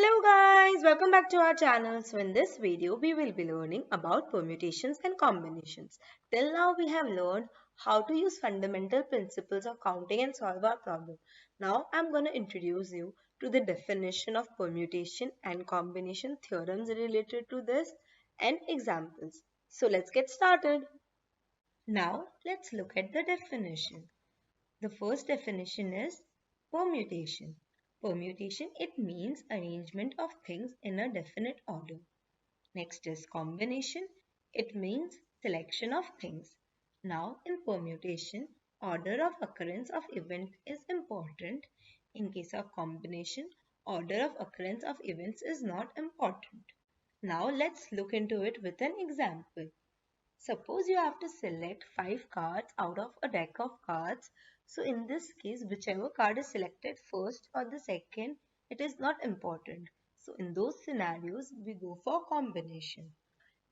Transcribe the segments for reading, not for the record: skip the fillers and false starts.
Hello guys, welcome back to our channel. So in this video, we will be learning about permutations and combinations. Till now, we have learned how to use fundamental principles of counting and solve our problem. Now, I'm going to introduce you to the definition of permutation and combination theorems related to this and examples. So let's get started. Now, let's look at the definition. The first definition is permutation. Permutation, it means arrangement of things in a definite order. Next is combination. It means selection of things. Now in permutation, order of occurrence of event is important. In case of combination, order of occurrence of events is not important. Now let's look into it with an example. Suppose you have to select 5 cards out of a deck of cards. So in this case, whichever card is selected first or the second, it is not important. So in those scenarios, we go for combination.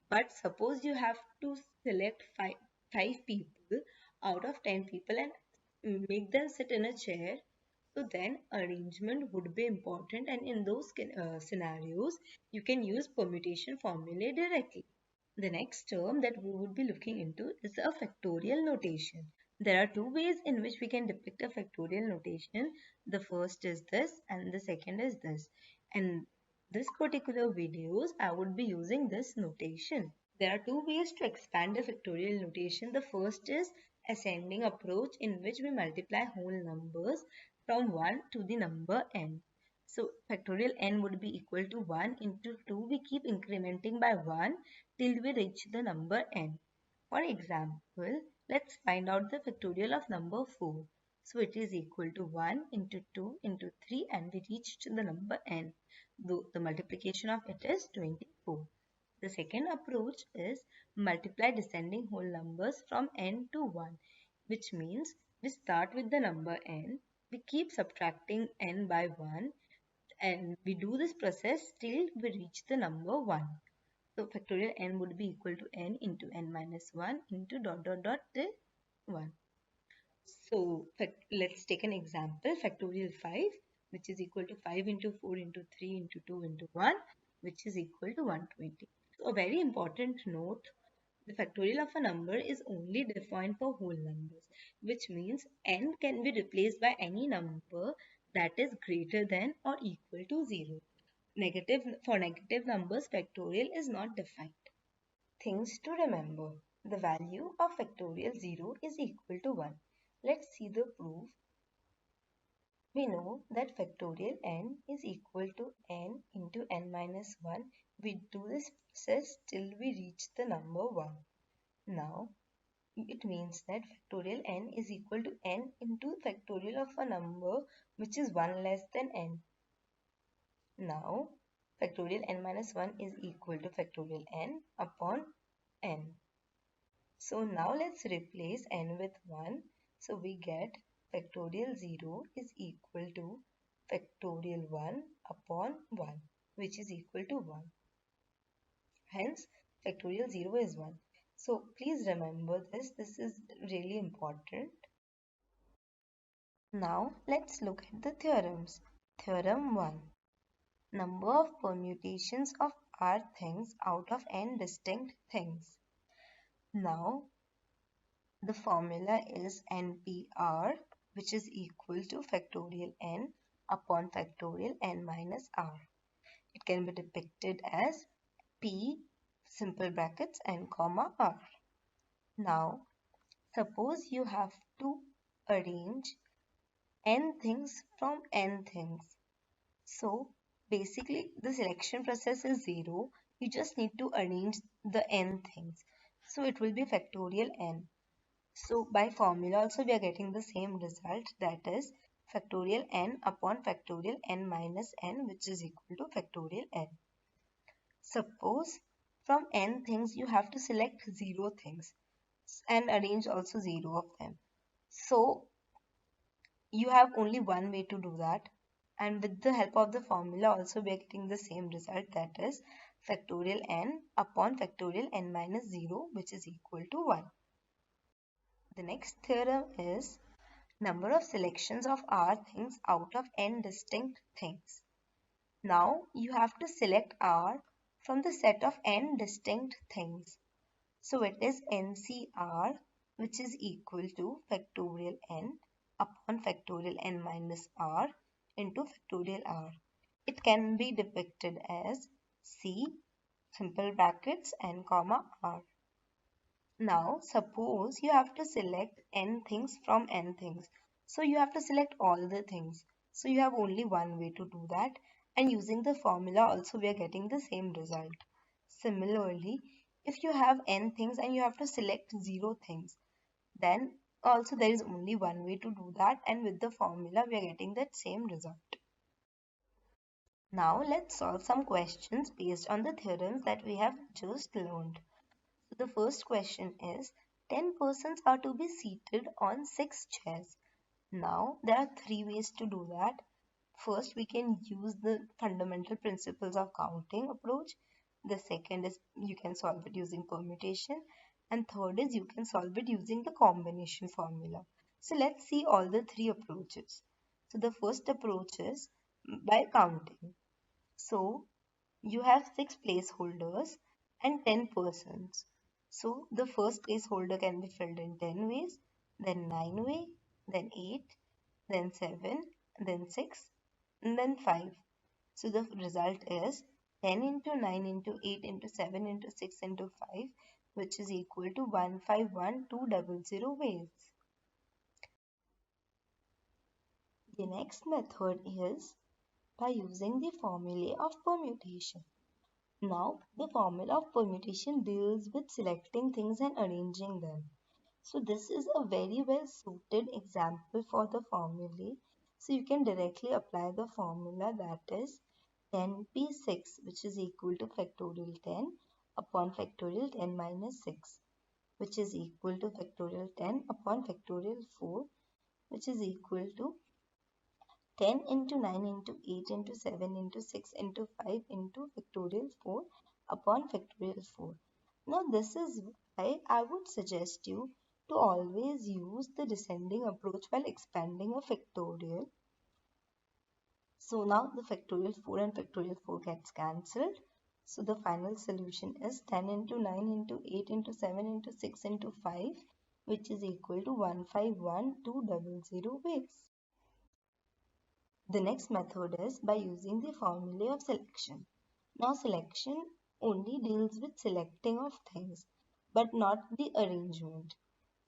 But suppose you have to select five people out of 10 people and make them sit in a chair. So then arrangement would be important, and in those scenarios, you can use permutation formulae directly. The next term that we would be looking into is a factorial notation. There are two ways in which we can depict a factorial notation. The first is this and the second is this. And this particular videos, I would be using this notation. There are two ways to expand the factorial notation. The first is ascending approach, in which we multiply whole numbers from 1 to the number n. So factorial n would be equal to 1 into 2. We keep incrementing by 1 till we reach the number n. For example, let's find out the factorial of number 4. So it is equal to 1 into 2 into 3, and we reached the number n. The multiplication of it is 24. The second approach is multiply descending whole numbers from n to 1, which means we start with the number n, we keep subtracting n by 1, and we do this process till we reach the number 1. So factorial n would be equal to n into n minus 1 into dot dot dot till 1. So let's take an example, factorial 5, which is equal to 5 into 4 into 3 into 2 into 1, which is equal to 120. So a very important note, the factorial of a number is only defined for whole numbers, which means n can be replaced by any number that is greater than or equal to 0. For negative numbers, factorial is not defined. Things to remember. The value of factorial 0 is equal to 1. Let's see the proof. We know that factorial n is equal to n into n minus 1. We do this process till we reach the number 1. Now, it means that factorial n is equal to n into factorial of a number which is 1 less than n. Now, factorial n minus 1 is equal to factorial n upon n. So now let's replace n with 1. So we get factorial 0 is equal to factorial 1 upon 1, which is equal to 1. Hence, factorial 0 is 1. So please remember this. This is really important. Now let's look at the theorems. Theorem 1. Number of permutations of r things out of n distinct things. Now the formula is NPR, which is equal to factorial n upon factorial n minus r. It can be depicted as P simple brackets n comma r. Now suppose you have to arrange n things from n things. So basically the selection process is 0. You just need to arrange the n things. So it will be factorial n. So by formula also we are getting the same result, that is factorial n upon factorial n minus n, which is equal to factorial n. Suppose from n things you have to select 0 things and arrange also 0 of them. So you have only one way to do that, and with the help of the formula also we are getting the same result, that is factorial n upon factorial n minus 0, which is equal to 1. The next theorem is number of selections of r things out of n distinct things. Now you have to select R from the set of n distinct things. So it is NCR, which is equal to factorial n upon factorial n minus R into factorial R. It can be depicted as C simple brackets n comma R. Now suppose you have to select n things from n things. So you have to select all the things. So you have only one way to do that, and using the formula also we are getting the same result. Similarly, if you have n things and you have to select 0 things, then also there is only one way to do that, and with the formula we are getting that same result. Now let's solve some questions based on the theorems that we have just learned. So the first question is 10 persons are to be seated on 6 chairs. Now there are 3 ways to do that. First, we can use the fundamental principles of counting approach. The second is you can solve it using permutation. And third is you can solve it using the combination formula. So let's see all the 3 approaches. So the first approach is by counting. So you have 6 placeholders and 10 persons. So the first placeholder can be filled in 10 ways, then 9 ways, then 8, then 7, then 6, and then 5. So the result is 10 into 9 into 8 into 7 into 6 into 5, which is equal to 151,200 ways. The next method is by using the formulae of permutation. Now, the formula of permutation deals with selecting things and arranging them. So this is a very well suited example for the formulae. So you can directly apply the formula, that is 10p6, which is equal to factorial 10 upon factorial 10 minus 6, which is equal to factorial 10 upon factorial 4, which is equal to 10 into 9 into 8 into 7 into 6 into 5 into factorial 4 upon factorial 4. Now this is why I would suggest you to always use the descending approach while expanding a factorial. So now the factorial 4 and factorial 4 gets cancelled. So the final solution is 10 into 9 into 8 into 7 into 6 into 5, which is equal to 151,200 ways. The next method is by using the formulae of selection. Now selection only deals with selecting of things, but not the arrangement.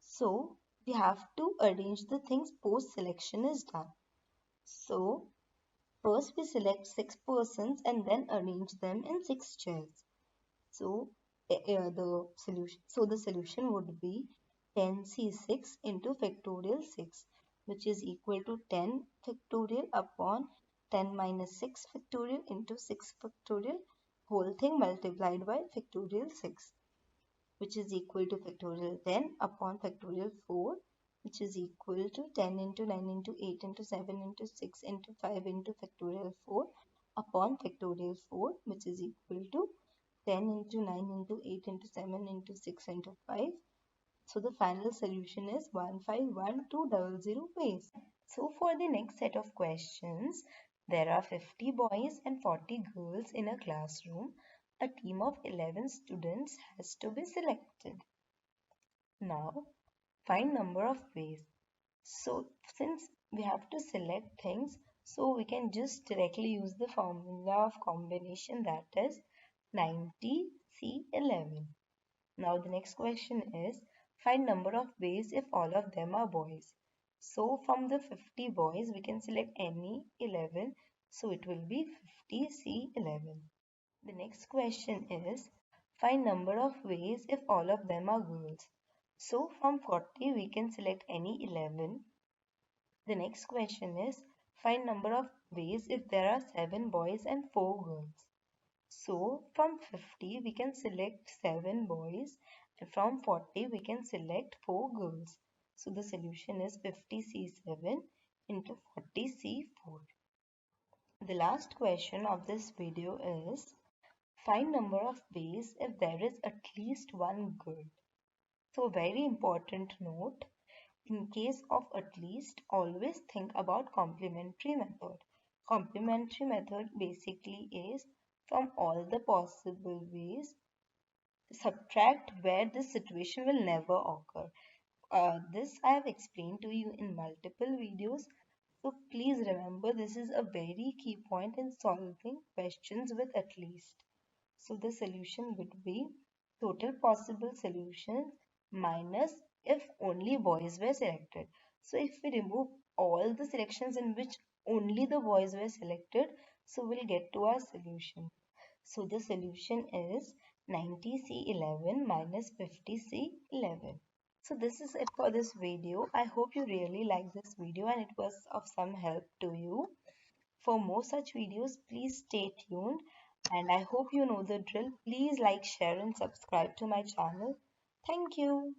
So we have to arrange the things post selection is done. So first we select 6 persons and then arrange them in 6 chairs. So the solution would be 10c6 into factorial 6, which is equal to 10 factorial upon 10 minus 6 factorial into 6 factorial, whole thing multiplied by factorial 6, which is equal to factorial 10 upon factorial 4, which is equal to 10 into 9 into 8 into 7 into 6 into 5 into factorial 4 upon factorial 4, which is equal to 10 into 9 into 8 into 7 into 6 into 5. So the final solution is 151,200 ways. So for the next set of questions, there are 50 boys and 40 girls in a classroom. A team of 11 students has to be selected. Now find number of ways. So since we have to select things, so we can just directly use the formula of combination, that is 90C11. Now the next question is find number of ways if all of them are boys. So from the 50 boys we can select any 11, so it will be 50C11. The next question is find number of ways if all of them are girls. So from 40 we can select any 11. The next question is find number of ways if there are 7 boys and 4 girls. So from 50 we can select 7 boys, and from 40 we can select 4 girls. So the solution is 50C7 into 40C4. The last question of this video is find number of ways if there is at least one girl. So very important note, in case of at least, always think about complementary method. Complementary method basically is from all the possible ways, subtract where this situation will never occur. This I have explained to you in multiple videos. So please remember, this is a very key point in solving questions with at least. So the solution would be total possible solutions minus if only boys were selected. So if we remove all the selections in which only the boys were selected, so we'll get to our solution. So the solution is 90C11 minus 50C11. So this is it for this video. I hope you really liked this video and it was of some help to you. For more such videos, please stay tuned and I hope you know the drill. Please like, share and subscribe to my channel. Thank you.